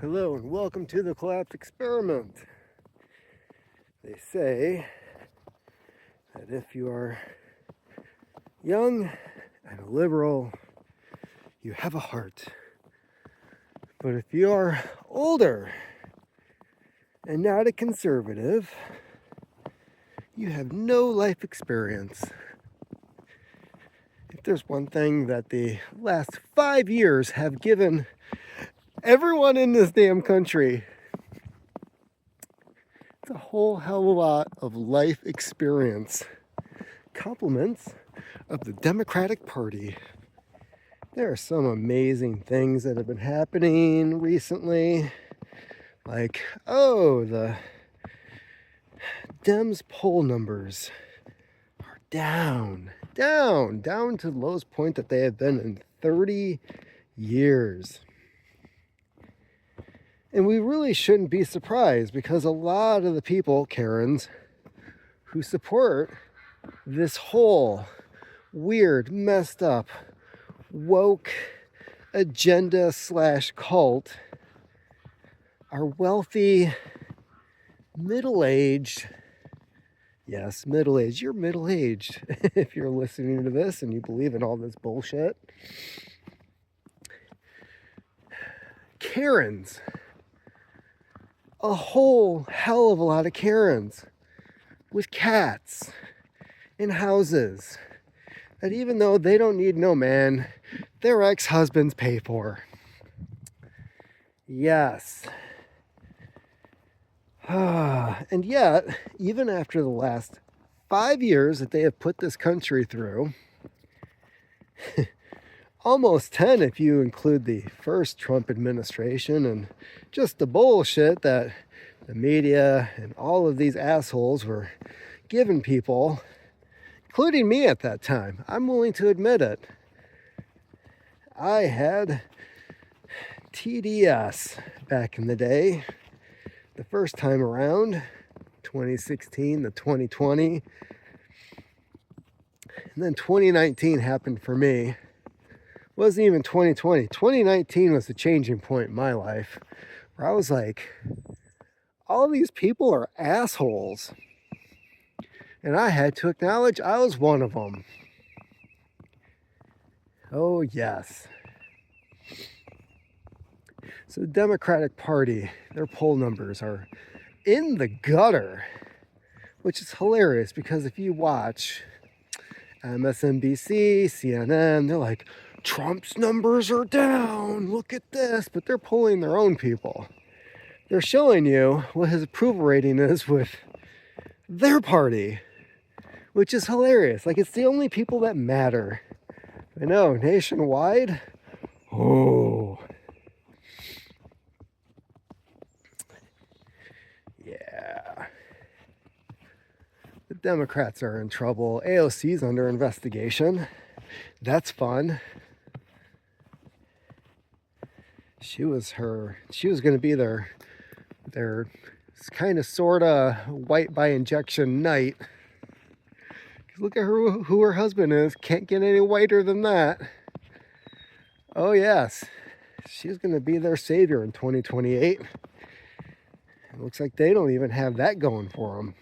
Hello and welcome to the collapse experiment. They say that if you are young and a liberal, you have a heart. But if you are older and not a conservative, you have no life experience. If there's one thing that the last 5 years have given everyone in this damn country, it's a whole hell of a lot of life experience. Compliments of the Democratic Party. There are some amazing things that have been happening recently. Like, the Dems poll numbers are down to the lowest point that they have been in 30 years. And we really shouldn't be surprised because a lot of the people, Karens, who support this whole weird, messed up, woke agenda / cult are wealthy, middle-aged. Yes, middle-aged. You're middle-aged if you're listening to this and you believe in all this bullshit. Karens. A whole hell of a lot of Karens with cats in houses that even though they don't need no man, their ex-husbands pay for. Yes. And yet, even after the last 5 years that they have put this country through, almost 10 if you include the first Trump administration and just the bullshit that the media and all of these assholes were giving people, including me at that time. I'm willing to admit it. I had TDS back in the day. The first time around, 2016 to 2020. And then 2019 happened for me. It wasn't even 2020. 2019 was the changing point in my life where I was like, all these people are assholes. And I had to acknowledge I was one of them. Oh, yes. So the Democratic Party, their poll numbers are in the gutter, which is hilarious because if you watch MSNBC, CNN, they're like, Trump's numbers are down, look at this, but they're polling their own people. They're showing you what his approval rating is with their party, which is hilarious. Like, it's the only people that matter. I know, nationwide, oh. Yeah. The Democrats are in trouble. AOC's under investigation. That's fun. She was going to be their kind of sort of white by injection knight. Look at her, who her husband is. Can't get any whiter than that. Oh yes, she's going to be their savior in 2028. It looks like they don't even have that going for them.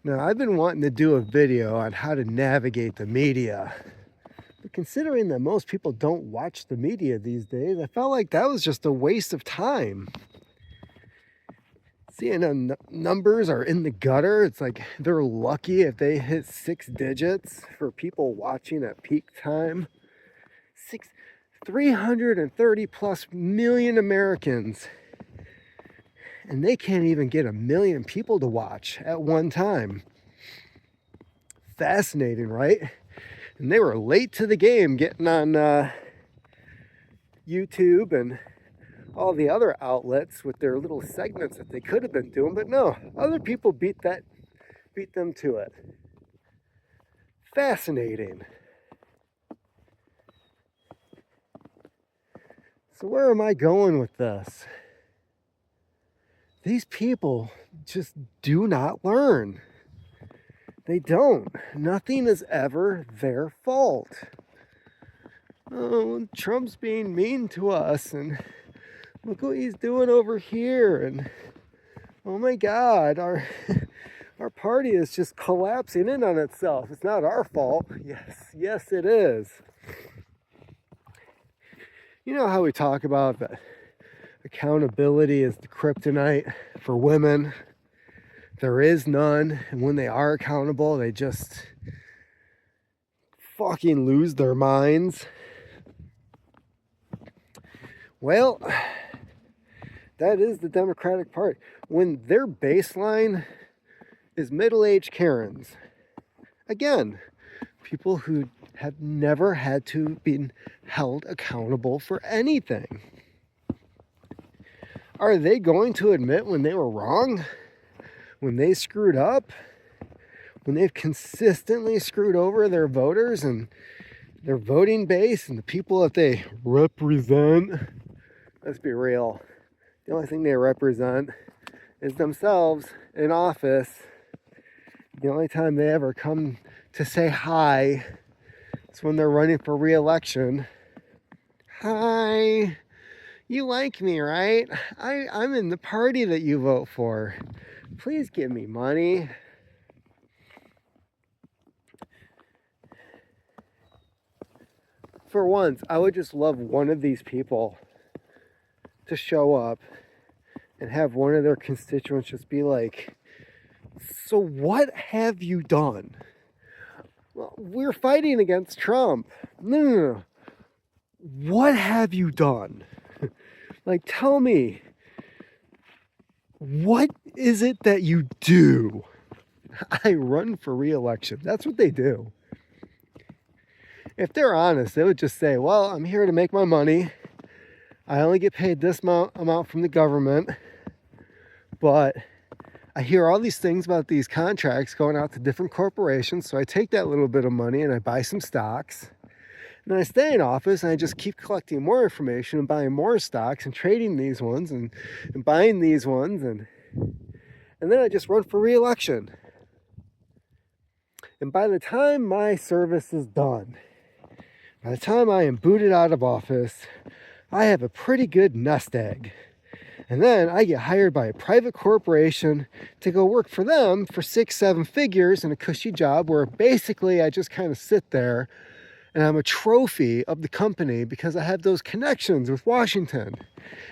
Now, I've been wanting to do a video on how to navigate the media. But considering that most people don't watch the media these days, I felt like that was just a waste of time. CNN numbers are in the gutter. It's like they're lucky if they hit 6 digits for people watching at peak time. 330 plus million Americans. And they can't even get 1 million people to watch at one time. Fascinating, right? And they were late to the game getting on YouTube and all the other outlets with their little segments that they could have been doing, but no, other people beat them to it. Fascinating. So where am I going with this? These people just do not learn. They don't. Nothing is ever their fault. oh, Trump's being mean to us, and look what he's doing over here, and oh my God, our party is just collapsing in on itself. It's not our fault. Yes, it is. You know how we talk about that accountability is the kryptonite for women? There is none, and when they are accountable, they just fucking lose their minds. Well, that is the Democratic Party. When their baseline is middle-aged Karens, again, people who have never had to be held accountable for anything. Are they going to admit when they were wrong? When they screwed up? When they've consistently screwed over their voters and their voting base and the people that they represent? Let's be real. The only thing they represent is themselves in office. The only time they ever come to say hi is when they're running for re-election. Hi, you like me, right? I'm in the party that you vote for. Please give me money. For once, I would just love one of these people to show up and have one of their constituents just be like, so what have you done? Well, we're fighting against Trump. No. What have you done? Like, tell me, what is it that you do? I run for re-election. That's what they do. If they're honest, they would just say, well, I'm here to make my money. I only get paid this amount from the government. But I hear all these things about these contracts going out to different corporations. So I take that little bit of money and I buy some stocks. And then I stay in office and I just keep collecting more information and buying more stocks and trading these ones and buying these ones. And then I just run for re-election. And by the time my service is done, by the time I am booted out of office, I have a pretty good nest egg. And then I get hired by a private corporation to go work for them for 6-7 figures in a cushy job where basically I just kind of sit there and I'm a trophy of the company because I have those connections with Washington.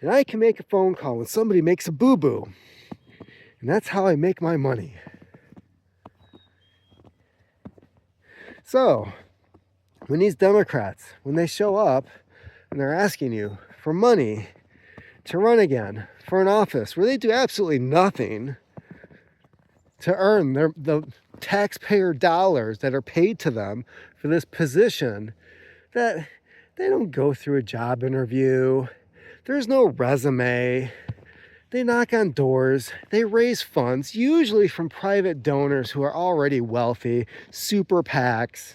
And I can make a phone call when somebody makes a boo-boo. And that's how I make my money. So, when these Democrats, when they show up and they're asking you for money to run again for an office where they do absolutely nothing to earn the taxpayer dollars that are paid to them for this position, that they don't go through a job interview, there's no resume, they knock on doors, they raise funds, usually from private donors who are already wealthy, super PACs.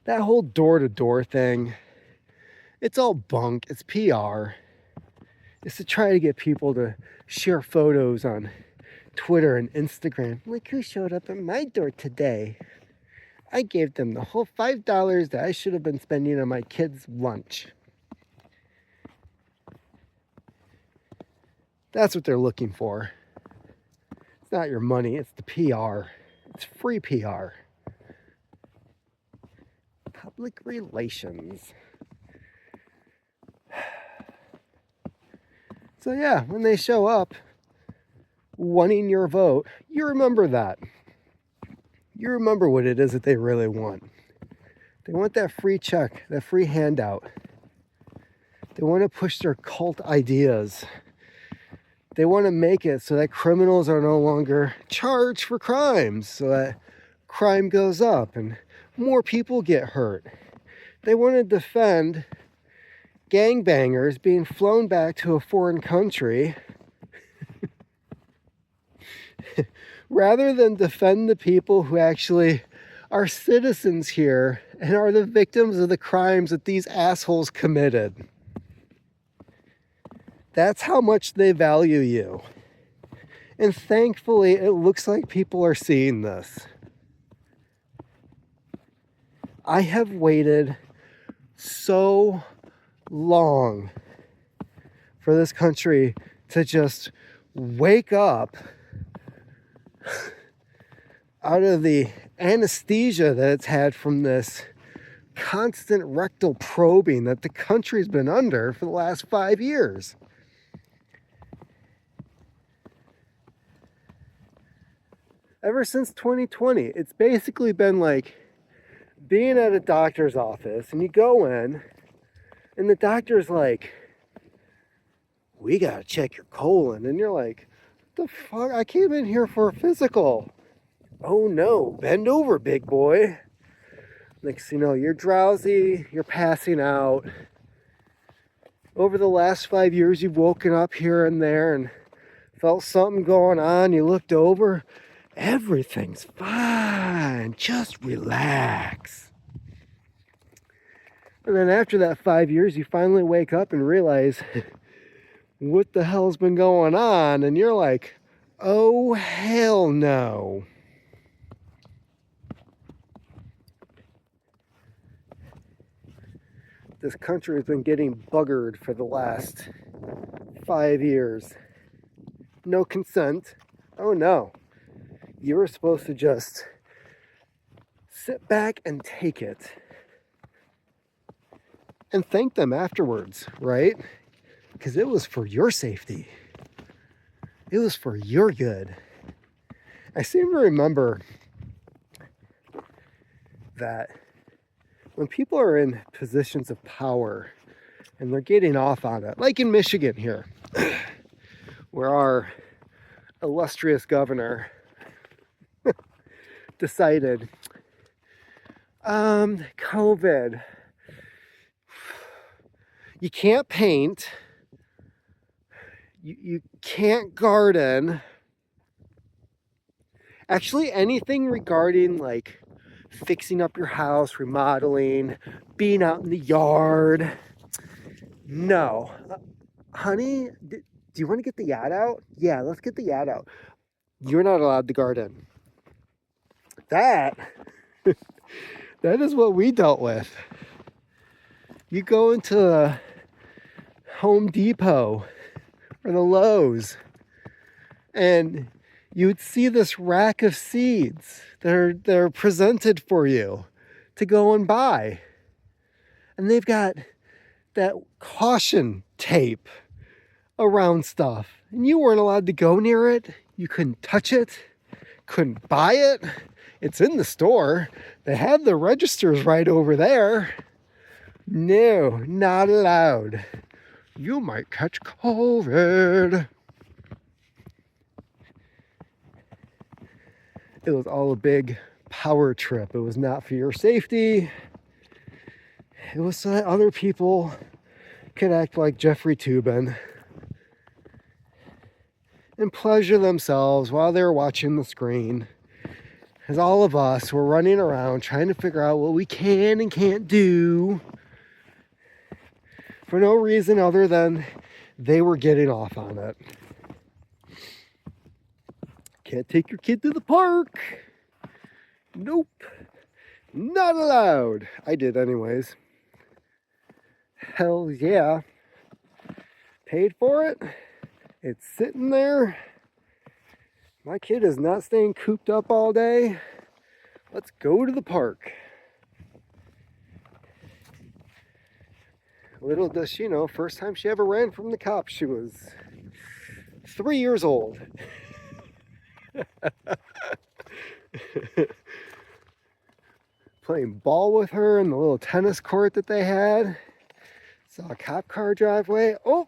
That whole door-to-door thing, it's all bunk. It's PR. It's to try to get people to share photos on Twitter and Instagram. Look who showed up at my door today. I gave them the whole $5 that I should have been spending on my kids' lunch. That's what they're looking for. It's not your money, it's the PR. It's free PR. Public relations. So yeah, when they show up wanting your vote, you remember that. You remember what it is that they really want. They want that free check, that free handout. They want to push their cult ideas. They want to make it so that criminals are no longer charged for crimes, so that crime goes up and more people get hurt. They want to defend gangbangers being flown back to a foreign country rather than defend the people who actually are citizens here and are the victims of the crimes that these assholes committed. That's how much they value you. And thankfully, it looks like people are seeing this. I have waited so long for this country to just wake up out of the anesthesia that it's had from this constant rectal probing that the country's been under for the last 5 years. Ever since 2020, it's basically been like being at a doctor's office and you go in and the doctor's like, we gotta check your colon. And you're like, what the fuck? I came in here for a physical. Oh no, bend over, big boy. Next thing you know, you're drowsy, you're passing out. Over the last 5 years, you've woken up here and there and felt something going on. You looked over, everything's fine, just relax. And then after that 5 years, you finally wake up and realize what the hell's been going on, and you're like, oh hell no. This country has been getting buggered for the last 5 years. No consent. Oh no. You were supposed to just sit back and take it. And thank them afterwards, right? Because it was for your safety. It was for your good. I seem to remember that when people are in positions of power and they're getting off on it, like in Michigan here, where our illustrious governor decided, COVID, you can't paint, you can't garden. Actually, anything regarding like fixing up your house, remodeling, being out in the yard. No. Honey, do you want to get the yacht out? Yeah, let's get the yacht out. You're not allowed to garden. That is what we dealt with. You go into the Home Depot or the Lowe's and you would see this rack of seeds that are presented for you to go and buy. And they've got that caution tape around stuff. And you weren't allowed to go near it. You couldn't touch it. Couldn't buy it. It's in the store. They have the registers right over there. No, not allowed. You might catch COVID. It was all a big power trip. It was not for your safety. It was so that other people could act like Jeffrey Toobin and pleasure themselves while they were watching the screen. As all of us were running around trying to figure out what we can and can't do for no reason other than they were getting off on it. Can't take your kid to the park. Nope. Not allowed. I did anyways. Hell yeah. Paid for it. It's sitting there. My kid is not staying cooped up all day. Let's go to the park. Little does she know, first time she ever ran from the cops, she was 3 years old. Playing ball with her in the little tennis court that they had. Saw a cop car driveway. Oh,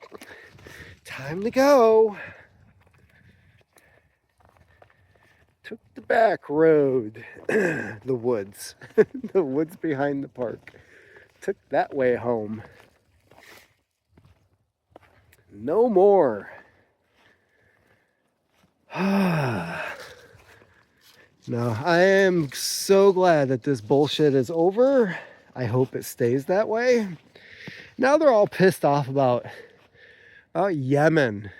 time to go. Took the back road. The woods. The woods behind the park. Took that way home. No more. No, I am so glad that this bullshit is over. I hope it stays that way. Now they're all pissed off about Yemen.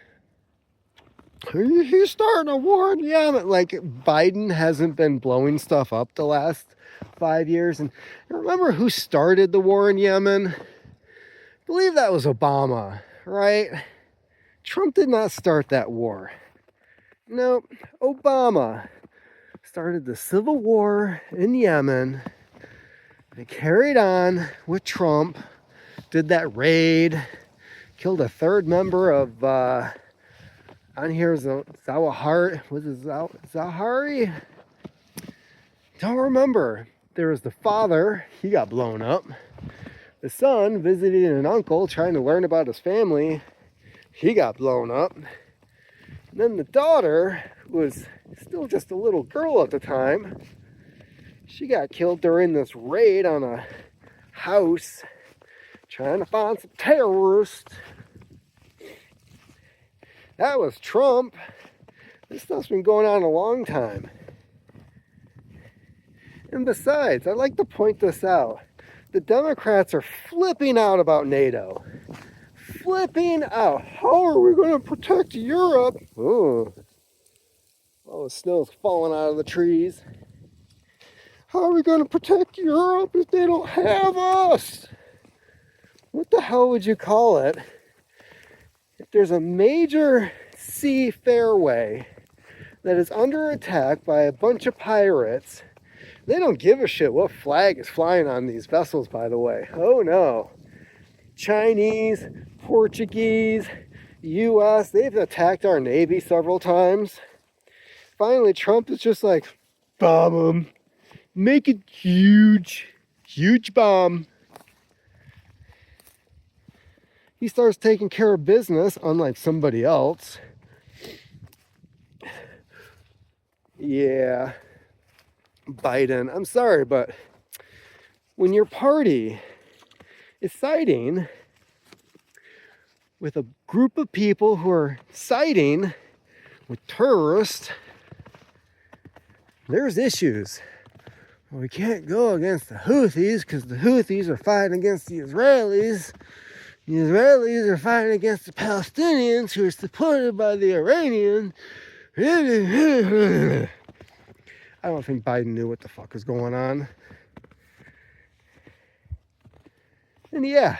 He's starting a war in Yemen. Like, Biden hasn't been blowing stuff up the last 5 years. And remember who started the war in Yemen? I believe that was Obama, right? Trump did not start that war. No, Obama started the civil war in Yemen. They carried on with Trump, did that raid, killed a third member of, on here is Zawahiri. Was it Zawahiri? Don't remember. There was the father, he got blown up. The son visiting an uncle, trying to learn about his family, he got blown up. And then the daughter, who was still just a little girl at the time, she got killed during this raid on a house, trying to find some terrorists. That was Trump. This stuff's been going on a long time. And besides, I'd like to point this out. The Democrats are flipping out about NATO. Flipping out. How are we going to protect Europe? Oh, the snow's falling out of the trees. How are we going to protect Europe if they don't have us? What the hell would you call it? If there's a major sea fairway that is under attack by a bunch of pirates, they don't give a shit what flag is flying on these vessels, by the way. Oh no. Chinese, Portuguese, US, they've attacked our Navy several times. Finally, Trump is just like, bomb them. Make it huge. Huge bomb. He starts taking care of business, unlike somebody else. Yeah. Biden, I'm sorry, but when your party is siding with a group of people who are siding with terrorists, there's issues. Well, we can't go against the Houthis because the Houthis are fighting against the Israelis. The Israelis are fighting against the Palestinians who are supported by the Iranians. I don't think Biden knew what the fuck was going on. And yeah,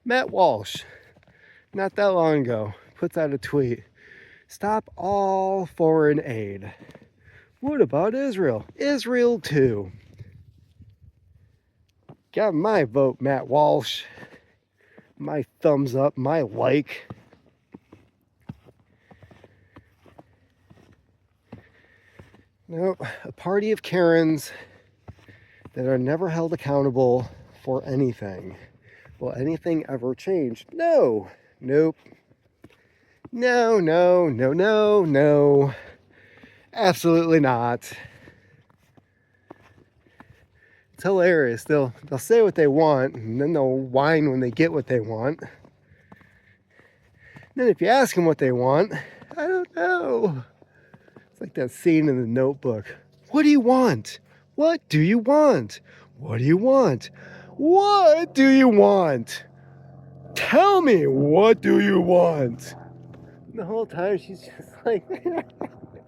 Matt Walsh, not that long ago, puts out a tweet. Stop all foreign aid. What about Israel? Israel too. Got my vote, Matt Walsh. My thumbs up, my like. Nope, a party of Karens that are never held accountable for anything. Will anything ever change? No. Nope. No, no, no, no, no. Absolutely not. It's hilarious. They'll say what they want, and then they'll whine when they get what they want. Then if you ask them what they want, I don't know. It's like that scene in The Notebook. What do you want? What do you want? What do you want? What do you want? Tell me, what do you want? And the whole time she's just like,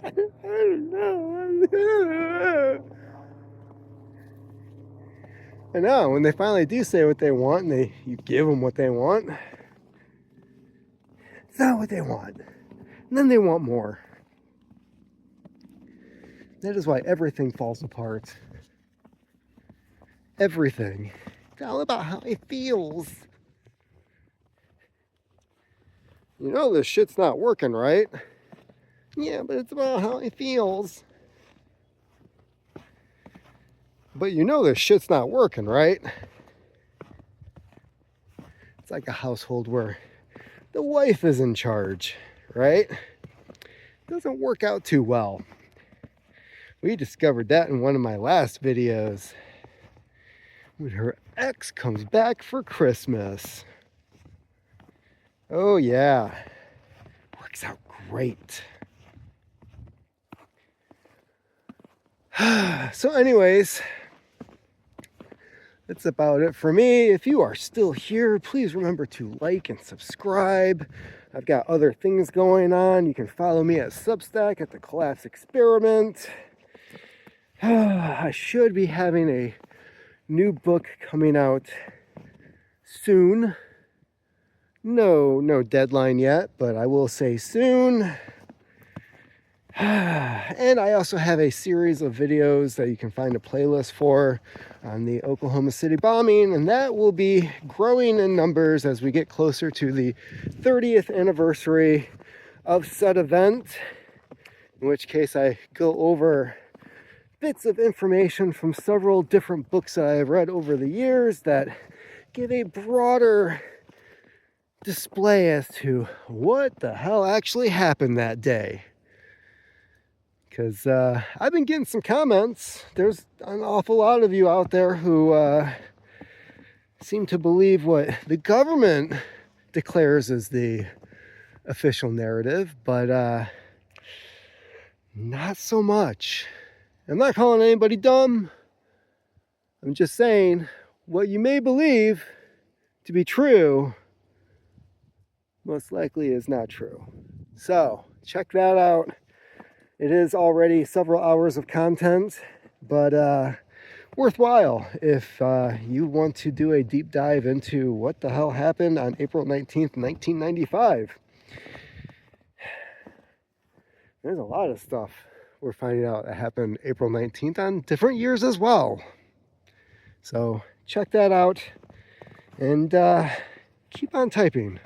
I don't know. I know, when they finally do say what they want and you give them what they want, it's not what they want. And then they want more. That is why everything falls apart. Everything. It's all about how it feels. You know this shit's not working, right? Yeah, but it's about how it feels. But you know this shit's not working, right? It's like a household where the wife is in charge, right? Doesn't work out too well. We discovered that in one of my last videos. When her ex comes back for Christmas. Oh yeah. Works out great. So anyways, that's about it for me. If you are still here, please remember to like and subscribe. I've got other things going on. You can follow me at Substack at The Collapse Experiment. I should be having a new book coming out soon. No deadline yet, but I will say soon. And I also have a series of videos that you can find a playlist for on the Oklahoma City bombing, and that will be growing in numbers as we get closer to the 30th anniversary of said event, in which case I go over bits of information from several different books that I've read over the years that give a broader display as to what the hell actually happened that day. Because I've been getting some comments. There's an awful lot of you out there who seem to believe what the government declares as the official narrative, but not so much. I'm not calling anybody dumb. I'm just saying what you may believe to be true most likely is not true. So check that out. It is already several hours of content, but worthwhile if you want to do a deep dive into what the hell happened on April 19th, 1995. There's a lot of stuff we're finding out that happened April 19th on different years as well. So check that out and keep on typing.